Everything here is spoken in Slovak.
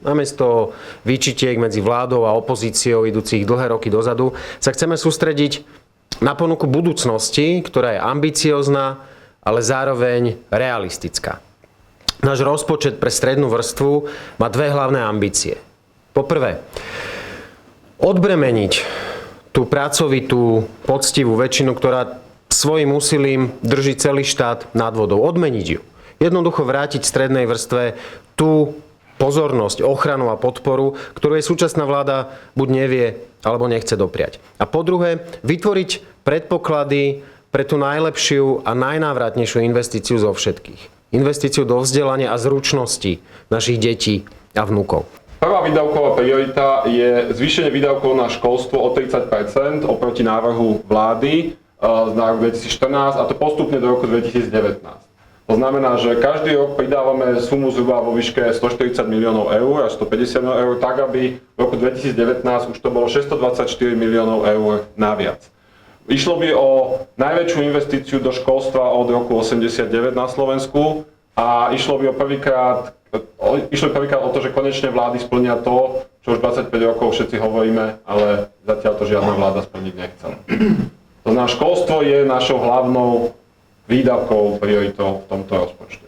namiesto výčitiek medzi vládou a opozíciou idúcich dlhé roky dozadu, sa chceme sústrediť na ponuku budúcnosti, ktorá je ambiciózna, ale zároveň realistická. Náš rozpočet pre strednú vrstvu má dve hlavné ambície. Poprvé, odbremeniť tú pracovitú, poctivú väčšinu, ktorá svojim úsilím drží celý štát nad vodou. Odmeniť ju. Jednoducho vrátiť strednej vrstve tú pozornosť, ochranu a podporu, ktorú jej súčasná vláda buď nevie, alebo nechce dopriať. A po druhé, vytvoriť predpoklady pre tú najlepšiu a najnávratnejšiu investíciu zo všetkých. Investíciu do vzdelania a zručností našich detí a vnúkov. Prvá výdavková priorita je zvýšenie výdavkov na školstvo o 30% oproti návrhu vlády na rok 2014 a to postupne do roku 2019. To znamená, že každý rok pridávame sumu zhruba vo výške 140 miliónov eur až 150 miliónov eur, tak aby v roku 2019 už to bolo 624 miliónov eur naviac. Išlo by o najväčšiu investíciu do školstva od roku 89 na Slovensku a išlo by prvýkrát o to, že konečne vlády splnia to, čo už 25 rokov všetci hovoríme, ale zatiaľ to žiadna vláda splniť nechcela. To znamená, školstvo je našou hlavnou výdavkou prioritou v tomto rozpočte.